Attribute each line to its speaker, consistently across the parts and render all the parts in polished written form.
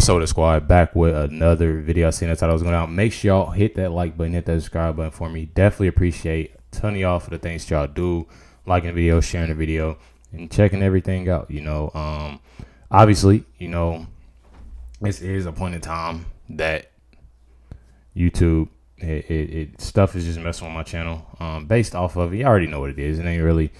Speaker 1: What's up with the squad? Back with another video. I seen that's how I was going out. Make sure y'all hit that like button, hit that subscribe button for me. Definitely appreciate a ton of y'all for the things y'all do, liking the video, sharing the video, and checking everything out. Obviously, this is a point in time that YouTube it stuff is just messing with my channel. Based off of it, you already know what it is. It ain't really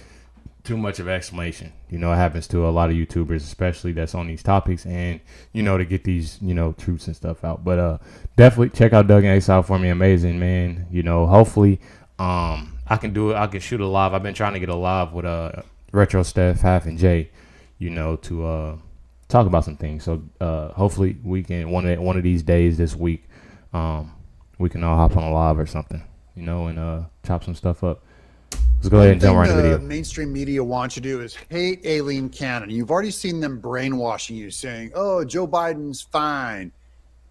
Speaker 1: too much of explanation. It happens to a lot of YouTubers, especially that's on these topics, and to get these truths and stuff out. But definitely check out Doug and Ace out for me. Amazing, man. Hopefully I can do it. I can shoot a live. I've been trying to get a live with Retro Steph, Half, and Jay, to talk about some things. So hopefully we can one of these days this week, we can all hop on a live or something, and chop some stuff up. Let's go ahead and jump right into the video.
Speaker 2: Mainstream media wants you to do is hate Aileen Cannon. You've already seen them brainwashing you, saying, "Oh, Joe Biden's fine,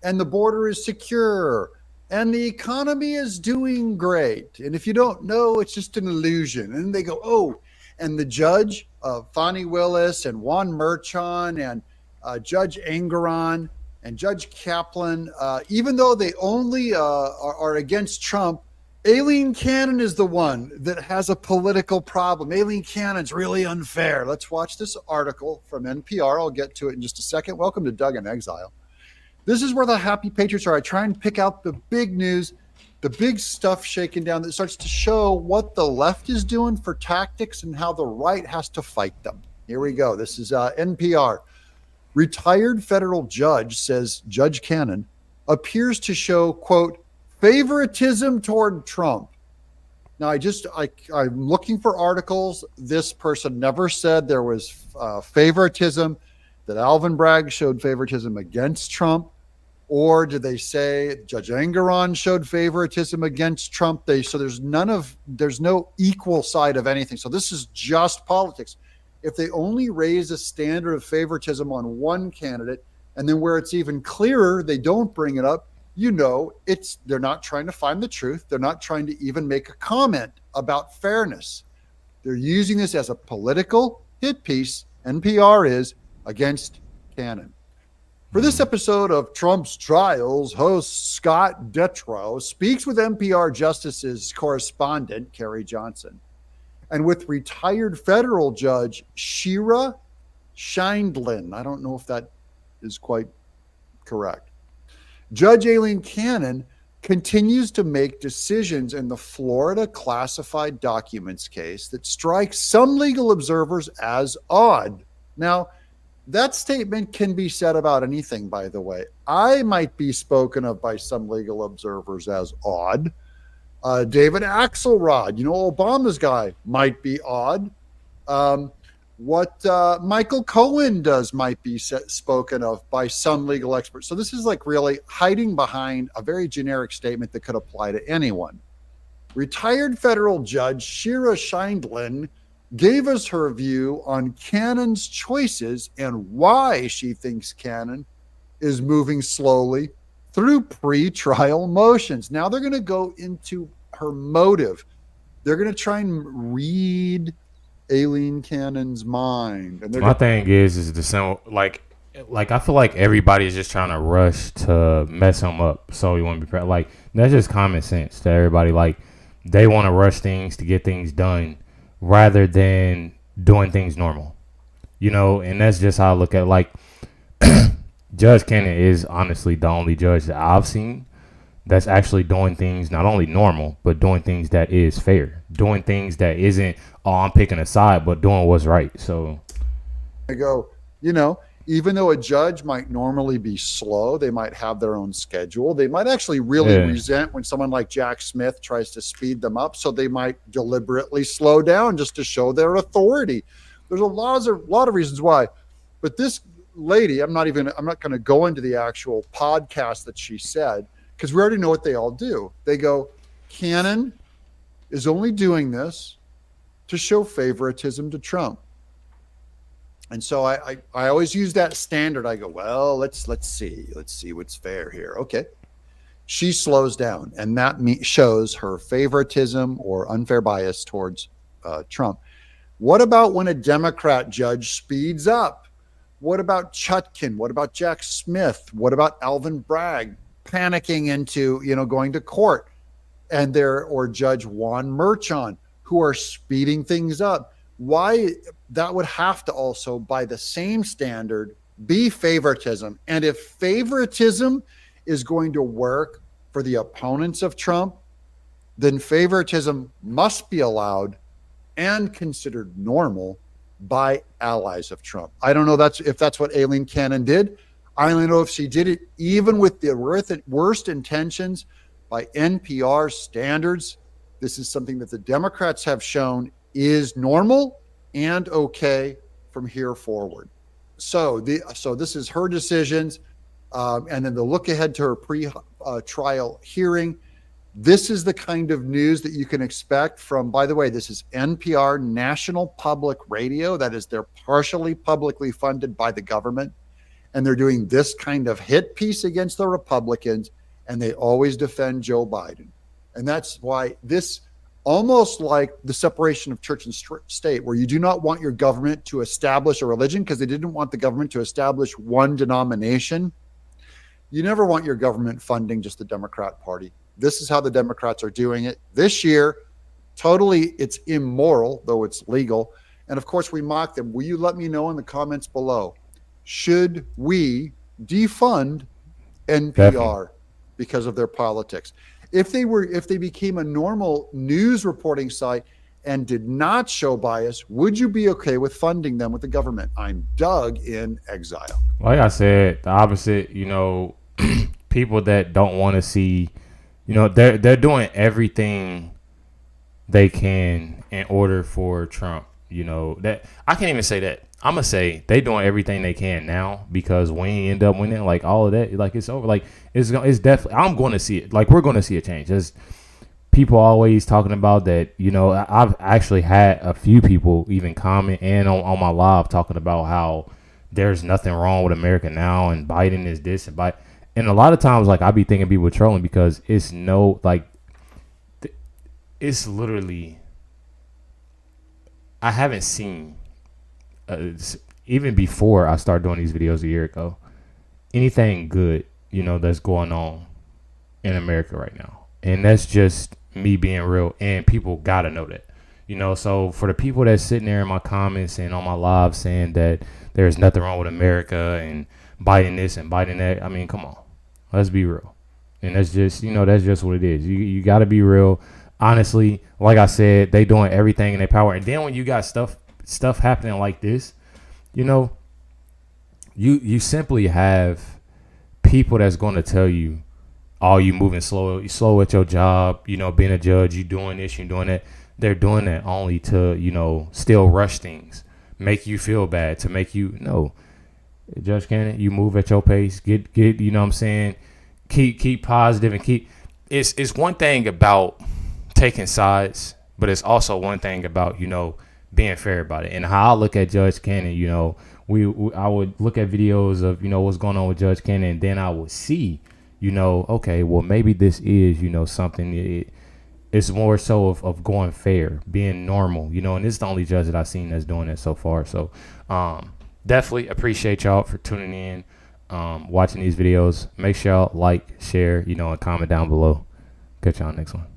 Speaker 2: and the border is secure, and the economy is doing great." And if you don't know, it's just an illusion. And they go, "Oh," and the judge, Fani Willis, and Juan Merchan, and Judge Engeron, and Judge Kaplan, even though they only are against Trump, Aileen Cannon is the one that has a political problem. Aileen Cannon's really unfair. Let's watch this article from NPR. I'll get to it in just a second. Welcome to Doug in Exile. This is where the happy patriots are. I try and pick out the big news, the big stuff shaking down that starts to show what the left is doing for tactics and how the right has to fight them. Here we go. This is NPR. Retired federal judge says Judge Cannon appears to show, quote, favoritism toward Trump. Now, I'm looking for articles. This person never said there was favoritism, that Alvin Bragg showed favoritism against Trump, or did they say Judge Engeron showed favoritism against Trump? So there's no equal side of anything. So this is just politics. If they only raise a standard of favoritism on one candidate, and then where it's even clearer, they don't bring it up, they're not trying to find the truth. They're not trying to even make a comment about fairness. They're using this as a political hit piece. NPR is against Cannon. For this episode of Trump's Trials, host Scott Detrow speaks with NPR Justice's correspondent, Carrie Johnson, and with retired federal judge Shira Scheindlin. I don't know if that is quite correct. Judge Aileen Cannon continues to make decisions in the Florida classified documents case that strikes some legal observers as odd. Now, that statement can be said about anything, by the way. I might be spoken of by some legal observers as odd. David Axelrod, Obama's guy, might be odd. What Michael Cohen does might be spoken of by some legal experts. So this is like really hiding behind a very generic statement that could apply to anyone. Retired federal judge Shira Scheindlin gave us her view on Cannon's choices and why she thinks Cannon is moving slowly through pre-trial motions. Now they're going to go into her motive. They're going to try and read Aileen Cannon's mind. And
Speaker 1: my thing is the same. Like I feel like everybody is just trying to rush to mess him up, so we want to be like that's just common sense to everybody. Like they want to rush things to get things done rather than doing things normal, and that's just how I look at it. Like Judge Cannon is honestly the only judge that I've seen that's actually doing things not only normal, but doing things that is fair, doing things that isn't, I'm picking a side, but doing what's right. So
Speaker 2: I go, even though a judge might normally be slow, they might have their own schedule. They might actually really resent when someone like Jack Smith tries to speed them up. So they might deliberately slow down just to show their authority. There's a lot of reasons why. But this lady, I'm not going to go into the actual podcast that she said, because we already know what they all do. They go, Cannon is only doing this to show favoritism to Trump. And so I always use that standard. I go, well, let's see what's fair here. Okay. She slows down, and that shows her favoritism or unfair bias towards Trump. What about when a Democrat judge speeds up? What about Chutkin? What about Jack Smith? What about Alvin Bragg panicking into, going to court? And or Judge Juan Merchan, who are speeding things up. Why that would have to also, by the same standard, be favoritism. And if favoritism is going to work for the opponents of Trump, then favoritism must be allowed and considered normal by allies of Trump. I don't know if that's what Aileen Cannon did. I don't know if she did it even with the worst intentions by NPR standards. This is something that the Democrats have shown is normal and okay from here forward. So this is her decisions, and then the look ahead to her pre-trial hearing. This is the kind of news that you can expect from, by the way, this is NPR, National Public Radio. That is, they're partially publicly funded by the government. And they're doing this kind of hit piece against the Republicans, and they always defend Joe Biden. And that's why this, almost like the separation of church and state, where you do not want your government to establish a religion because they didn't want the government to establish one denomination. You never want your government funding just the Democrat Party. This is how the Democrats are doing it this year. Totally, it's immoral, though it's legal. And of course, we mock them. Will you let me know in the comments below? Should we defund NPR
Speaker 1: Definitely.
Speaker 2: because of their politics? If they became a normal news reporting site and did not show bias, would you be okay with funding them with the government? I'm Doug in exile.
Speaker 1: Like I said, the opposite. People that don't want to see, they're doing everything they can in order for Trump. That I can't even say that. I'm gonna say they doing everything they can now, because when he end up winning, like all of that, like it's over. Like it's definitely. I'm going to see it. Like we're going to see a change. There's people always talking about that. I've actually had a few people even comment and on my live talking about how there's nothing wrong with America now and Biden is this and Biden. And a lot of times, like I be thinking people trolling because it's it's literally. I haven't seen. Even before I started doing these videos a year ago, anything good, that's going on in America right now. And that's just me being real, and people gotta know that. So for the people that's sitting there in my comments and on my live saying that there's nothing wrong with America and Biden this and Biden that, I mean, come on. Let's be real. And that's just, that's just what it is. You gotta be real. Honestly, like I said, they doing everything in their power. And then when you got stuff happening like this, you simply have people that's going to tell you, oh, you moving slow at your job, being a judge, you doing this, you doing that. They're doing that only to, still rush things, make you feel bad, to make you, no, Judge Cannon, you move at your pace, get, what I'm saying, keep positive and keep, it's one thing about taking sides, but it's also one thing about, being fair about it. And how I look at Judge Cannon, I would look at videos of, what's going on with Judge Cannon, and then I would see, okay, well, maybe this is, something, it's more so of going fair, being normal, and this is the only judge that I've seen that's doing it so far. So definitely appreciate y'all for tuning in, watching these videos. Make sure y'all like, share, and comment down below. Catch y'all next one.